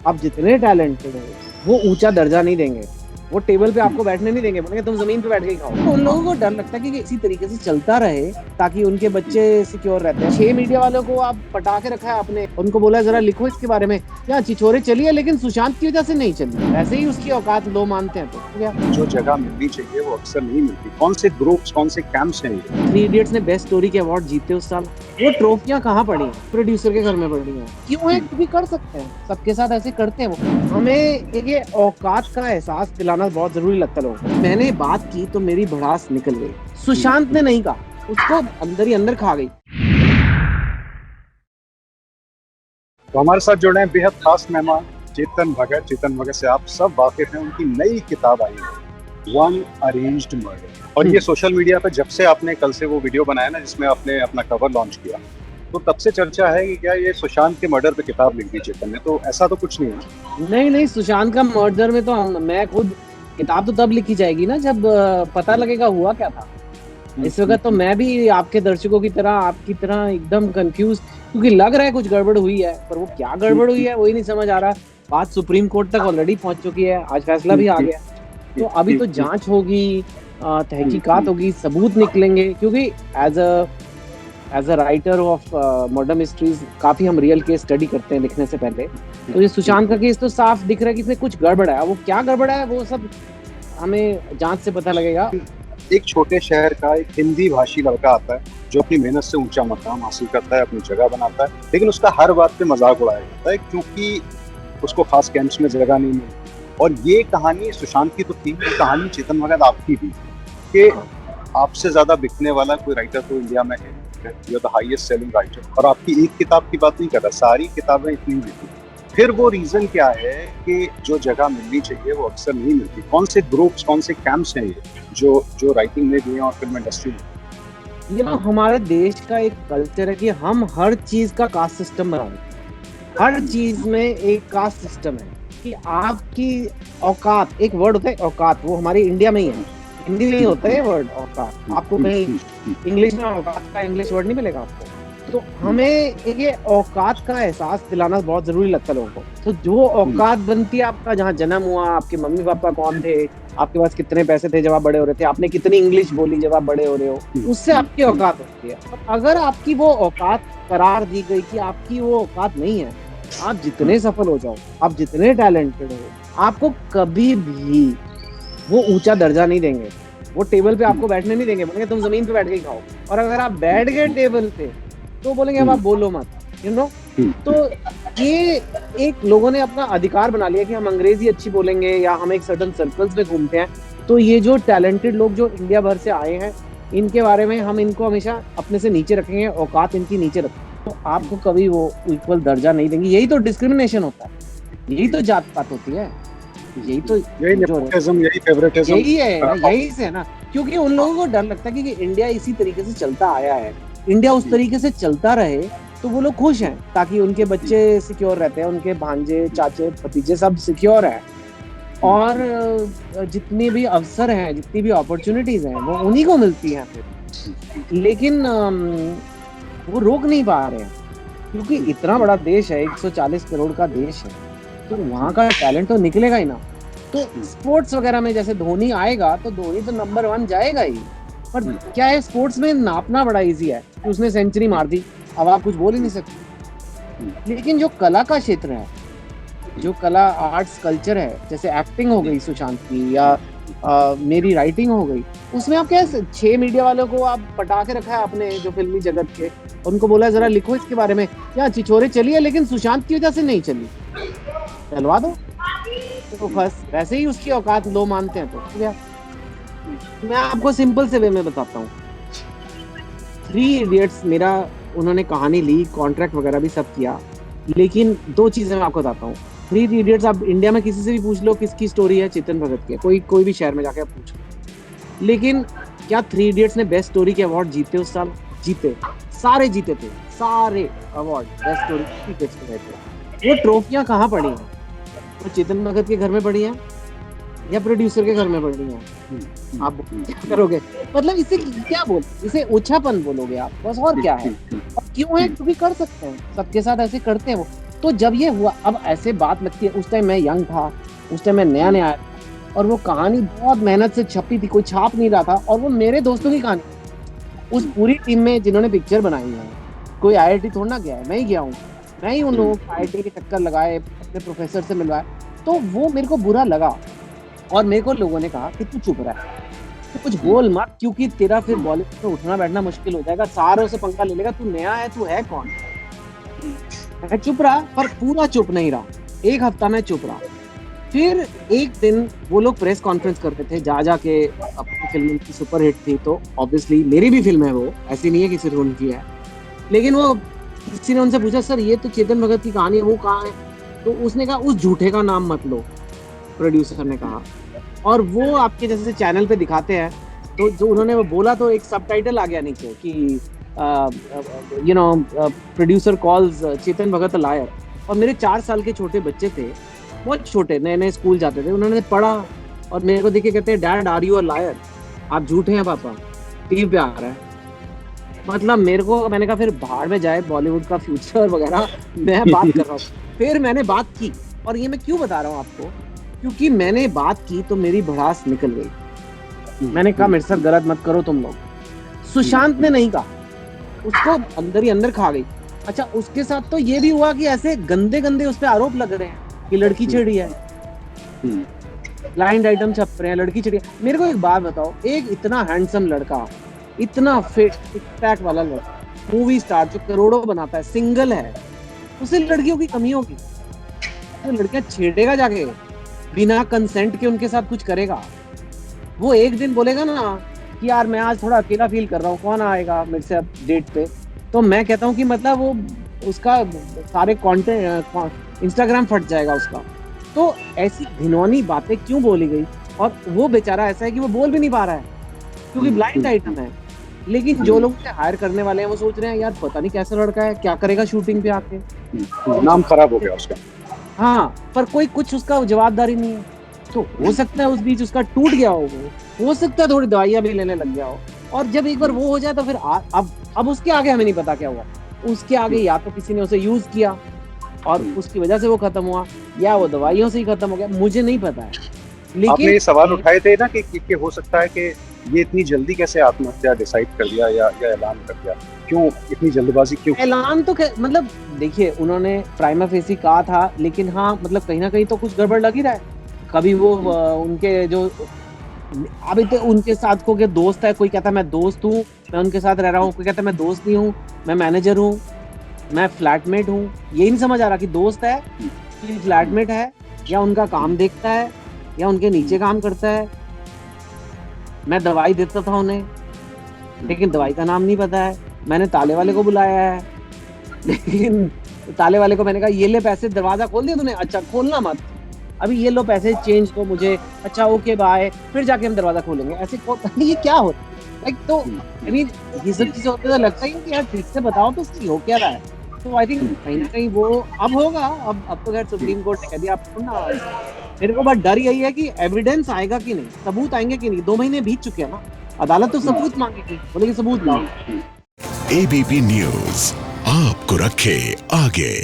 आप जितने टैलेंटेड हो वो ऊंचा दर्जा नहीं देंगे, वो टेबल पे आपको बैठने नहीं देंगे, बोलेंगे तुम जमीन पे बैठ के ही खाओ। तो उन लोगों को डर लगता है कि इसी तरीके से चलता रहे ताकि उनके बच्चे सिक्योर रहते हैं। 6 मीडिया वालों को आप पटा के रखा है आपने, उनको बोला जरा लिखो इसके बारे में, क्या चिछोरे चली है लेकिन सुशांत की वजह से नहीं चली, ऐसे ही उसकी औकात लो मानते हैं। तो क्या जो जगह मिलनी चाहिए वो अक्सर नहीं मिलती। कौन से ग्रुप्स, कौन से कैंप्स हैं ये? 3 इडियट्स ने बेस्ट स्टोरी के अवार्ड जीते उस साल। वो ट्रॉफियां कहाँ पड़ी हैं? प्रोड्यूसर के घर में पड़ी हैं। क्यों है? क्योंकि कर सकते हैं, सबके साथ ऐसे करते हैं वो। हमें ये औकात का एहसास दिलाना बहुत जरूरी लगता है लोगों को। मैंने बात की तो मेरी भड़ास निकल गई, सुशांत ने नहीं कहा, उसको अंदर ही अंदर खा गई। तो हमारे साथ जुड़े हैं बेहद खास मेहमान चेतन भगत। चेतन भगत से आप सब वाकिफ हैं, उनकी नई किताब आई है वन अरेंज्ड मर्डर। और ये सोशल मीडिया पे जब से आपने कल से वो वीडियो बनाया ना जिसमें आपने अपना कवर लॉन्च किया, तो तब से चर्चा है कि क्या ये सुशांत के मर्डर पे किताब लिख दी चेतन ने। तो ऐसा तो कुछ नहीं है। नहीं, सुशांत का मर्डर में तो मैं खुद, किताब तो तब लिखी जाएगी ना जब पता लगेगा हुआ क्या था। इस वक्त तो मैं भी आपके दर्शकों की तरह, आपकी तरह एकदम कंफ्यूज, क्योंकि लग रहा है कुछ गड़बड़ हुई है, पर वो क्या गड़बड़ हुई है वही नहीं समझ आ रहा। बात सुप्रीम कोर्ट तक ऑलरेडी पहुंच चुकी है, आज फैसला भी आ गया। तो अभी तो जांच होगी, तहकीकात होगी, सबूत निकलेंगे, क्योंकि as a writer of murder mysteries काफी हम रियल केस स्टडी करते हैं लिखने से पहले। तो ये सुशांत का केस तो साफ दिख रहा है कि इसमें कुछ गड़बड़ है। वो क्या गड़बड़ है वो सब हमें जांच से पता लगेगा। एक छोटे शहर का एक हिंदी भाषी लड़का आता है जो अपनी मेहनत से ऊंचा मकाम हासिल करता है, अपनी जगह बनाता है, लेकिन उसका हर बात पे मजाक उड़ाया जाता है क्योंकि उसको खास कैंप्स में जगह नहीं मिली। और ये कहानी सुशांत की तो थी, ये कहानी चेतन भगत आपकी भी, कि आपसे ज्यादा बिकने वाला कोई राइटर तो इंडिया में है, you are the highest selling writer. और आपकी एक किताब की बात नहीं कर रहा, सारी किताबें इतनी बिकी। फिर वो रीजन क्या है कि जो जगह मिलनी चाहिए वो अक्सर नहीं मिलती? कौन से ग्रुप्स, कौन से कैंप्स हैं ये जो राइटिंग में भी हैं और फिल्म इंडस्ट्री में? ये ना हमारे देश का एक कल्चर है कि हम हर चीज का कास्ट सिस्टम बना देते हैं। हर चीज में एक कास्ट सिस्टम है कि आपकी औकात, एक वर्ड होता है औकात, वो हमारी इंडिया में ही है, हिंदी में ही होता है वर्ड औकात। आपको कहीं इंग्लिश में औकात का इंग्लिश वर्ड नहीं मिलेगा आपको। तो हमें ये औकात का एहसास दिलाना बहुत जरूरी लगता है लोगों को। तो जो औकात बनती है, आपका जहाँ जन्म हुआ, आपके मम्मी पापा कौन थे, आपके पास कितने पैसे थे जब आप बड़े हो रहे थे, आपने कितनी इंग्लिश बोली जब आप बड़े हो रहे हो, उससे आपकी औकात होती है। अगर आपकी वो औकात करार दी गई कि आपकी वो औकात नहीं है, आप जितने सफल हो जाओ, आप जितने टैलेंटेड हो, आपको कभी भी वो ऊंचा दर्जा नहीं देंगे, वो टेबल पे आपको बैठने नहीं देंगे, बोलेंगे तुम जमीन पे बैठ के ही खाओ। और अगर आप बैठ गए टेबल पे तो बोलेंगे अब आप बोलो मत, यू नो। तो ये एक लोगों ने अपना अधिकार बना लिया कि हम अंग्रेजी अच्छी बोलेंगे या हम एक सर्टन सर्कल्स में घूमते हैं। तो ये जो टैलेंटेड लोग जो इंडिया भर से आए हैं, इनके बारे में हम इनको हमेशा अपने से नीचे रखेंगे, औकात इनकी नीचे रखेंगे, तो आपको कभी वो इक्वल दर्जा नहीं देंगे। यही तो डिस्क्रिमिनेशन होता है, यही तो जात पात होती है, यही तो यही फेवरेटिज्म, यही है ना, यही से है ना। क्योंकि उन लोगों को डर लगता है कि इंडिया इसी तरीके से चलता आया है, इंडिया उस तरीके से चलता रहे तो वो लोग खुश हैं, ताकि उनके बच्चे सिक्योर रहते हैं, उनके भांजे चाचे भतीजे सब सिक्योर है, और जितने भी अवसर हैं, जितनी भी अपॉर्चुनिटीज हैं वो उन्हीं को मिलती हैं फिर। लेकिन वो रोक नहीं पा रहे हैं, क्योंकि इतना बड़ा देश है, 140 करोड़ का देश है, तो वहाँ का टैलेंट तो निकलेगा ही ना। तो स्पोर्ट्स वगैरह में जैसे धोनी आएगा तो धोनी तो नंबर 1 जाएगा ही, पर क्या है, स्पोर्ट्स में नापना बड़ा इजी है कि उसने सेंचुरी मार दी, अब आप कुछ बोल ही नहीं सकते। लेकिन जो कला का क्षेत्र है, जो कला आर्ट्स कल्चर है, जैसे एक्टिंग हो गई सुशांत की, या मेरी राइटिंग हो गई, उसमें आप क्या 6 मीडिया वालों को आप पटा के रखा है आपने, जो फिल्मी जगत के, उनको बोला जरा लिखो इसके बारे में, क्या चिछोरे चली है लेकिन सुशांत की वजह से नहीं चली, चलवा दो। तो बस वैसे ही उसकी औकात लो मानते हैं। तो क्या, मैं आपको सिंपल से वे में बताता हूँ। 3 इडियट्स मेरा, उन्होंने कहानी ली, कॉन्ट्रैक्ट वगैरह भी सब किया, लेकिन 2 चीजें मैं आपको बताता हूँ। 3 इडियट्स आप इंडिया में किसी से भी पूछ लो किसकी स्टोरी है, चेतन भगत की, कोई भी शहर में जाके आप पूछ लो। लेकिन क्या 3 इडियट्स ने बेस्ट स्टोरी के अवार्ड जीते उस साल? जीते, सारे जीते थे, सारे अवार्ड बेस्ट स्टोरी इडियट्स के थे। वो ट्रॉफियां कहाँ पड़ी हैं? वो चेतन भगत के घर में पड़ी हैं या प्रोड्यूसर के घर में पड़ी हैं? आप क्या करोगे? मतलब इसे क्या बोल, इसे ओछापन बोलोगे आप, बस, और क्या है। और क्यों है? क्योंकि कर सकते हैं, सबके साथ ऐसे करते हैं वो। तो जब ये हुआ, अब ऐसे बात लगती है, उस टाइम मैं यंग था, उस टाइम मैं नया नया आया था, और वो कहानी बहुत मेहनत से छपी थी, कोई छाप नहीं रहा था, और वो मेरे दोस्तों की कहानी। उस पूरी टीम में जिन्होंने पिक्चर बनाई है, कोई आईआईटी थोड़ा ना गया है, मैं ही गया हूँ, मैं ही उन लोगों को आईआईटी के चक्कर लगाए, अपने प्रोफेसर से मिलवाए। तो वो मेरे को बुरा लगा, और मेरे को लोगों ने कहा कि तू चुप रह, तो कुछ बोल मत, क्योंकि तेरा फिर बॉलीवुड में उठना बैठना मुश्किल हो जाएगा, सारों से पंगा ले लेगा, तू नया है, तू है कौन। मैं चुप रहा, पर पूरा चुप नहीं रहा, एक हफ्ता मैं चुप रहा। फिर एक दिन वो लोग प्रेस कॉन्फ्रेंस करते थे, जा जाके अपनी फिल्म की सुपर हिट थी, तो ऑब्वियसली मेरी भी फिल्म है वो, ऐसी नहीं है कि सिर्फ उनकी है, लेकिन वो किसी ने उनसे पूछा, सर ये तो चेतन भगत की कहानी है, वो कहाँ है? तो उसने कहा, उस झूठे का नाम मत लो, प्रोड्यूसर ने कहा। और वो आपके जैसे चैनल पे दिखाते हैं, तो जो उन्होंने वो बोला, तो एक सबटाइटल आ गया नीचे कि you know producer calls Chetan Bhagat a liar. और मेरे 4 साल के छोटे बच्चे थे, बहुत छोटे, नए नए स्कूल जाते थे, उन्होंने पढ़ा और मेरे को देख के कहते हैं, dad are you a liar, आप झूठे हैं पापा, टीवी पे आ रहा है। मतलब मेरे को, मैंने कहा फिर भाड़ में जाए बॉलीवुड का फ्यूचर वगैरह, मैं बात कर रहा हूँ। फिर मैंने बात की, और ये मैं क्यों बता रहा हूँ आपको, क्योंकि मैंने बात की तो मेरी भड़ास निकल गई। मैंने कहा मेरे साथ गलत मत करो तुम लोग। सुशांत ने नहीं कहा, उसको अंदर ही अंदर खा गई। अच्छा, उसके साथ तो ये भी हुआ कि ऐसे गंदे गंदे उस पर आरोप लग रहे हैं कि लड़की छेड़ी है, ब्लाइंड आइटम छप रहे हैं, लड़की छेड़ी है। मेरे को एक बात बताओ, एक इतना हैंडसम लड़का, इतना फिट टैक वाला लड़का, मूवी स्टार जो करोड़ों बनाता है, सिंगल है, उसे लड़कियों की कमी होगी, तो लड़कियां छेड़ेगा जाके, बिना कंसेंट के उनके साथ कुछ करेगा। वो एक दिन बोलेगा ना कि यार मैं आज थोड़ा अकेला फील कर रहा हूँ, कौन आएगा मेरे से अब डेट पे, तो मैं कहता हूँ कि मतलब वो उसका सारे कंटेंट इंस्टाग्राम फट जाएगा उसका। तो ऐसी घिनौनी बातें क्यों बोली गई? और वो बेचारा ऐसा है कि वो बोल भी नहीं पा रहा है, क्योंकि ब्लाइंड आइटम है। लेकिन जो लोग उसे हायर करने वाले हैं वो सोच रहे हैं, यार पता नहीं कैसा लड़का है, क्या करेगा शूटिंग पे आके, नाम खराब हो गया उसका। हाँ, पर कोई कुछ उसका जवाबदारी नहीं है। तो हो सकता है उस बीच उसका टूट गया हो सकता है थोड़ी दवाइयां भी लेने लग गया हो, और जब एक बार वो हो जाए तो फिर अब उसके आगे हमें नहीं पता क्या हुआ। उसके आगे या तो किसी ने उसे यूज किया और उसकी वजह से वो खत्म हुआ, या वो दवाइयों से ही खत्म हो गया, मुझे नहीं पता है। लेकिन आपने ये सवाल उठाए थे ना कि हो सकता है कि ये इतनी जल्दी कैसे आत्महत्या डिसाइड कर दिया या ऐलान कर दिया, क्यों इतनी जल्दबाजी क्यों? ऐलान तो मतलब देखिए, उन्होंने प्राइमा फेसी कहा था, लेकिन हाँ मतलब कहीं ना कहीं तो कुछ गड़बड़ लग ही रहा है। कभी वो उनके जो अभी तो उनके साथ को के दोस्त है, कोई कहता है मैं दोस्त हूँ, मैं उनके साथ रह रहा हूँ, कोई कहता है मैं दोस्त नहीं हूँ, मैं मैनेजर हूँ, मैं फ्लैटमेट हूँ। यही नहीं समझ आ रहा कि दोस्त है कि फ्लैटमेट है, या उनका काम देखता है, या उनके नीचे काम करता है। मैं दवाई देता था उन्हें, लेकिन दवाई का नाम नहीं पता है। मैंने ताले वाले को बुलाया है, लेकिन ताले वाले को मैंने कहा ये ले पैसे, दरवाजा खोल दिया तूने? अच्छा खोलना मत, अभी ये लो पैसे, चेंज दो मुझे। अच्छा ओके बाय, फिर जाके हम दरवाजा खोलेंगे। ऐसे ये क्या हो लाइक, तो आई मीन ये सब चीजें होते तो लगता है कि यार ठीक से बताओ तो सही हो क्या रहा है। तो आई थिंक कहीं ना कहीं वो अब होगा। अब तो खैर सुप्रीम कोर्ट ने कह दिया, आपको ना, मेरे को बस डर यही है कि एविडेंस आएगा कि नहीं, सबूत आएंगे कि नहीं। 2 महीने बीत चुके हैं ना, अदालत तो सबूत मांगेगी, बोलेगी सबूत लाओ। एबीपी न्यूज आपको रखे आगे।